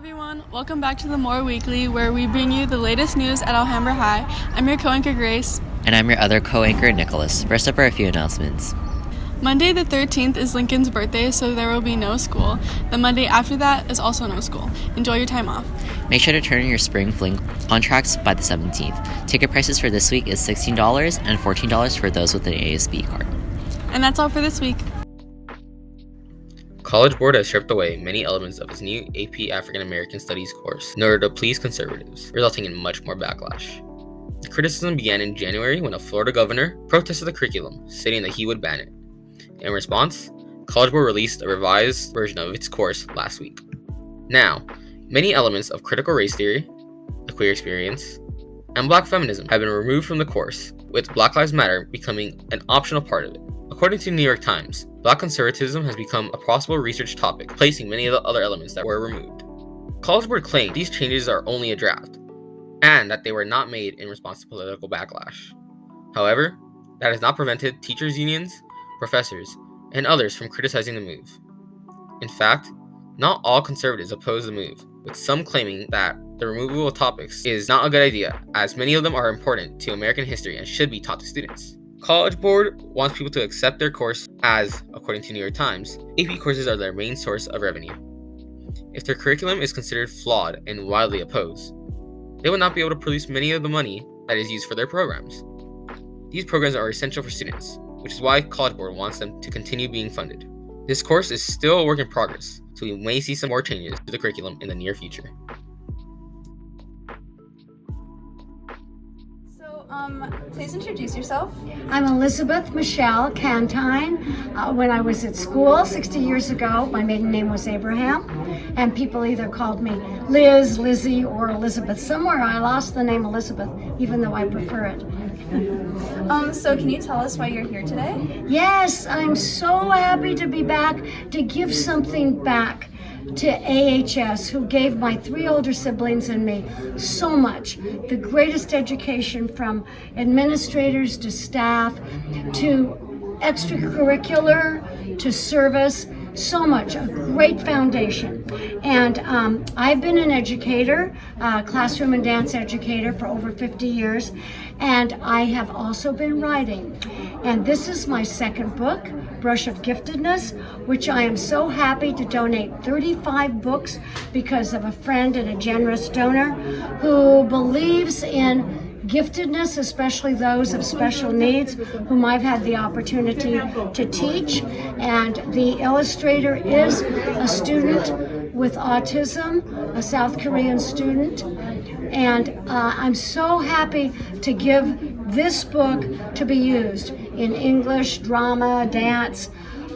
Everyone, welcome back to the More Weekly, where we bring you the latest news at Alhambra High. I'm your co-anchor Grace. And I'm your other co-anchor Nicholas. First up are a few announcements. Monday the 13th is Lincoln's birthday, so there will be no school. The Monday after that is also no school. Enjoy your time off. Make sure to turn in your spring fling contracts by the 17th. Ticket prices for this week is $16 and $14 for those with an ASB card. And that's all for this week. College Board has stripped away many elements of its new AP African American Studies course in order to please conservatives, resulting in much more backlash. The criticism began in January when a Florida governor protested the curriculum, stating that he would ban it. In response, College Board released a revised version of its course last week. Now, many elements of critical race theory, the queer experience, and black feminism have been removed from the course, with Black Lives Matter becoming an optional part of it. According to the New York Times, black conservatism has become a possible research topic, placing many of the other elements that were removed. College Board claimed these changes are only a draft, and that they were not made in response to political backlash. However, that has not prevented teachers' unions, professors, and others from criticizing the move. In fact, not all conservatives oppose the move, with some claiming that the removal of topics is not a good idea, as many of them are important to American history and should be taught to students. College Board wants people to accept their course as, according to New York Times, AP courses are their main source of revenue. If their curriculum is considered flawed and widely opposed, they will not be able to produce many of the money that is used for their programs. These programs are essential for students, which is why College Board wants them to continue being funded. This course is still a work in progress, so we may see some more changes to the curriculum in the near future. Please introduce yourself. I'm Elizabeth Michelle Cantine. When I was at school 60 years ago, my maiden name was Abraham, and people either called me Liz, Lizzie, or Elizabeth. Somewhere I lost the name Elizabeth, even though I prefer it. So can you tell us why you're here today? Yes, I'm so happy to be back to give something back to AHS, who gave my three older siblings and me so much. The greatest education, from administrators to staff to extracurricular to service. So much, a great foundation. And I've been an educator, classroom and dance educator for over 50 years, and I have also been writing. And this is my second book, Brush of Giftedness, which I am so happy to donate 35 books because of a friend and a generous donor who believes in giftedness, especially those of special needs, whom I've had the opportunity to teach. And the illustrator is a student with autism, a South Korean student. And I'm so happy to give this book to be used in English, drama, dance,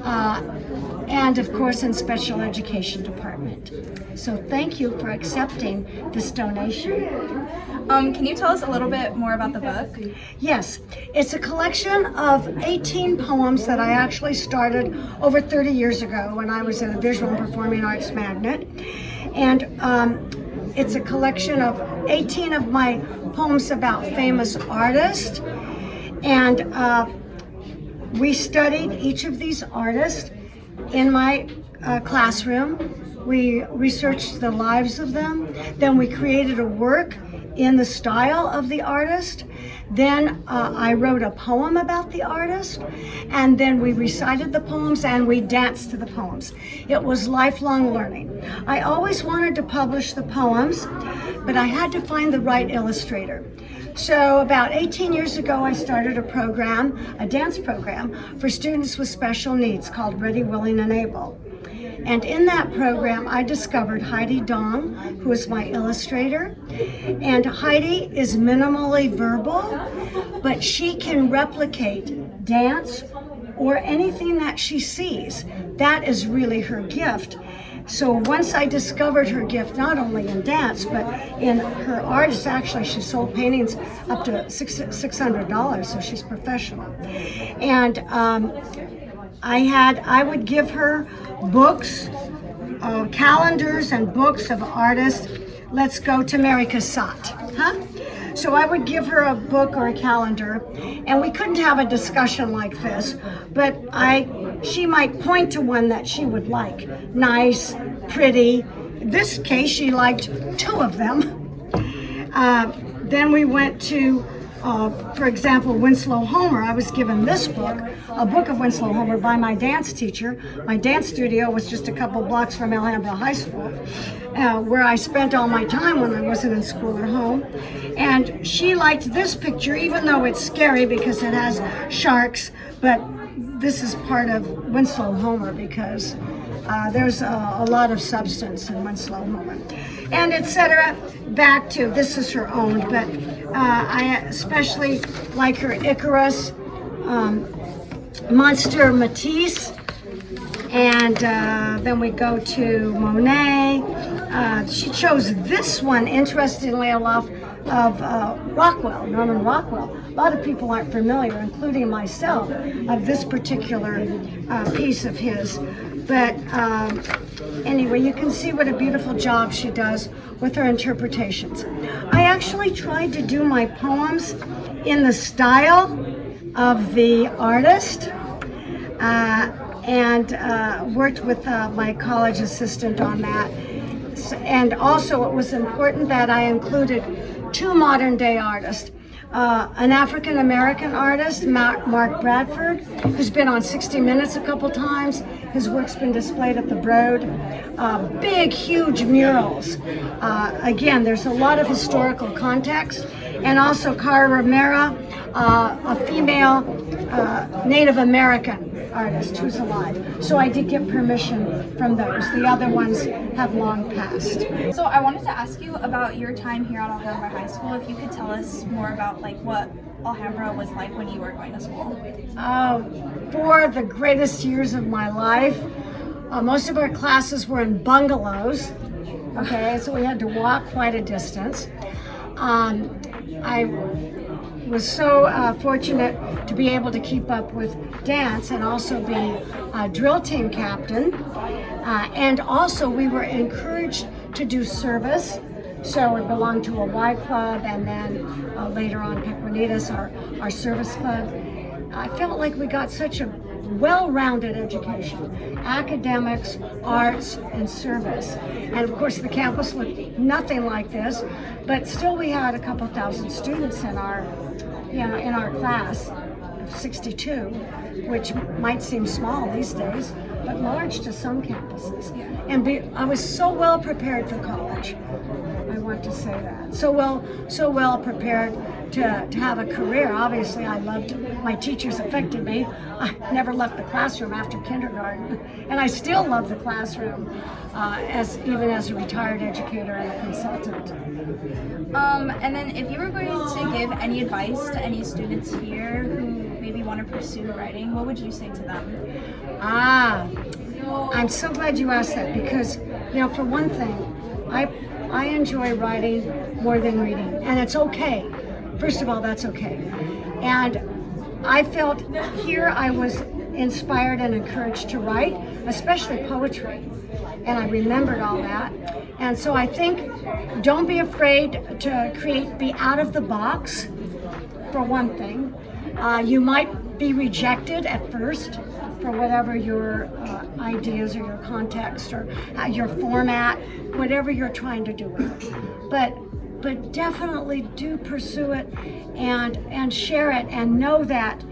and of course in special education department. So thank you for accepting this donation. Can you tell us a little bit more about the book? Yes, it's a collection of 18 poems that I actually started over 30 years ago when I was at a visual and performing arts magnet. And it's a collection of 18 of my poems about famous artists. And we studied each of these artists in my classroom. We researched the lives of them. Then we created a work in the style of the artist. Then I wrote a poem about the artist, and then we recited the poems and we danced to the poems. It was lifelong learning. I always wanted to publish the poems, but I had to find the right illustrator. So about 18 years ago, I started a program, a dance program for students with special needs called Ready, Willing, and Able. And in that program, I discovered Heidi Dong, who is my illustrator. And Heidi is minimally verbal, but she can replicate dance or anything that she sees. That is really her gift. So once I discovered her gift, not only in dance, but in her art, it's actually, she sold paintings up to $600, so she's professional. And I would give her books, calendars and books of artists. Let's go to Mary Cassatt, So I would give her a book or a calendar, and we couldn't have a discussion like this, but she might point to one that she would like. Nice, pretty, this case, she liked 2 of them. Then we went to, for example, Winslow Homer. I was given this book, a book of Winslow Homer by my dance teacher. My dance studio was just a couple blocks from Alhambra High School, where I spent all my time when I wasn't in school or home. And she liked this picture, even though it's scary because it has sharks, but this is part of Winslow Homer because there's a lot of substance in Winslow Homer. And etc. Back to, this is her own, but I especially like her Icarus, Monster Matisse, and then we go to Monet. She chose this one, interestingly enough, of Rockwell, Norman Rockwell. A lot of people aren't familiar, including myself, of this particular piece of his. But anyway, you can see what a beautiful job she does with her interpretations. I actually tried to do my poems in the style of the artist and worked with my college assistant on that. And also it was important that I included 2 modern day artists. An African American artist, Mark Bradford, who's been on 60 Minutes a couple times. His work's been displayed at the Broad. Big, huge murals. Again, there's a lot of historical context. And also Cara Romero, a female Native American artist who's alive. So I did get permission from those. The other ones have long passed. So I wanted to ask you about your time here at Alhambra High School. If you could tell us more about like what Alhambra was like when you were going to school. For the greatest years of my life, most of our classes were in bungalows. Okay, so we had to walk quite a distance. I was so fortunate to be able to keep up with dance and also be a drill team captain. And also we were encouraged to do service. So we belonged to a Y Club and then later on Pequenitas, our service club. I felt like we got such a well-rounded education, academics, arts, and service. And of course the campus looked nothing like this, but still we had a couple thousand students in our class of 62, which might seem small these days, but large to some campuses. And I was so well prepared for college. I want to say that. So well prepared to have a career. Obviously, I loved my teachers affected me. I never left the classroom after kindergarten, and I still love the classroom even as a retired educator and a consultant. And then if you were going to give any advice to any students here who maybe want to pursue writing, what would you say to them? I'm so glad you asked that because, for one thing, I enjoy writing more than reading, and it's okay. First of all, that's okay. And I felt here I was inspired and encouraged to write, especially poetry. And I remembered all that. And so I think don't be afraid to be out of the box, for one thing. You might be rejected at first for whatever your ideas or your context or your format, whatever you're trying to do with it. But definitely do pursue it and share it and know that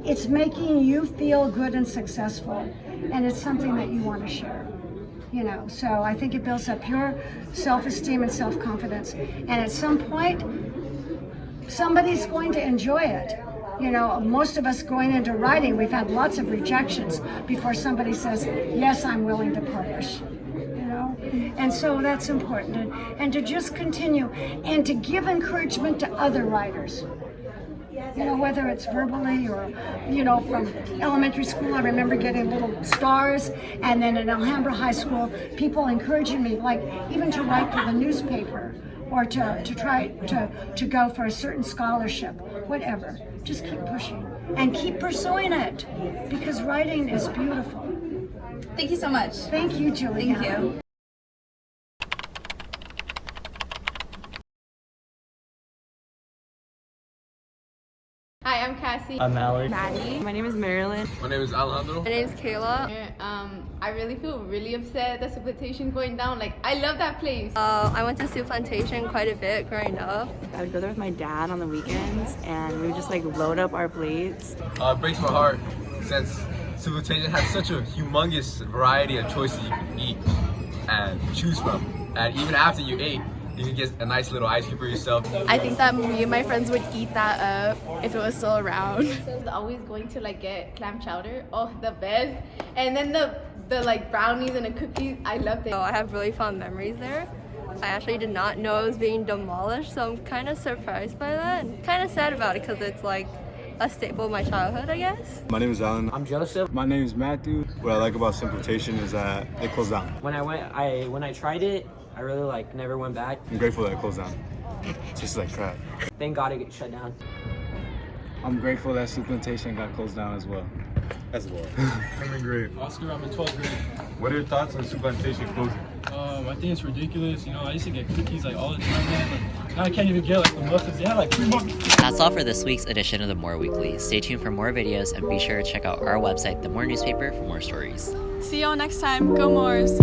it's making you feel good and successful, and it's something that you want to share. So I think it builds up your self-esteem and self-confidence, and at some point somebody's going to enjoy it. Most of us going into writing, we've had lots of rejections before somebody says, yes, I'm willing to publish. And so that's important, and to just continue and to give encouragement to other writers. Whether it's verbally or, from elementary school, I remember getting little stars, and then at Alhambra High School, people encouraging me, like even to write for the newspaper or to try to go for a certain scholarship, whatever. Just keep pushing and keep pursuing it because writing is beautiful. Thank you so much. Thank you, Julia. Thank you. Hi, I'm Cassie. Cassie. I'm Alex. Maddie. My name is Marilyn. My name is Alejandro. My name is Kayla. I really feel really upset that Soup Plantation going down. Like, I love that place. I went to Soup Plantation quite a bit growing up. I would go there with my dad on the weekends, and we would just like load up our plates. It breaks my heart since Soup Plantation has such a humongous variety of choices you can eat and choose from. And even after you ate, you can get a nice little ice cream for yourself. I think that me and my friends would eat that up if it was still around. I was always going to like get clam chowder. Oh, the best. And then the like brownies and the cookies. I loved it. So I have really fond memories there. I actually did not know it was being demolished, so I'm kind of surprised by that. And kind of sad about it because it's like a staple of my childhood, I guess. My name is Alan. I'm Joseph. My name is Matthew. What I like about Soup Plantation is that it closed down. When I tried it, I really like never went back. I'm grateful that it closed down. It tastes like crap. Thank God it got shut down. I'm grateful that Soup Plantation got closed down as well. I'm in grade. Oscar, I'm in 12th grade. What are your thoughts on Soup Plantation closing? I think it's ridiculous. You know, I used to get cookies like all the time, man. But now I can't even get like the muffins. They have like 3 months. That's all for this week's edition of The More Weekly. Stay tuned for more videos and be sure to check out our website, The More Newspaper, for more stories. See y'all next time. Go Moors!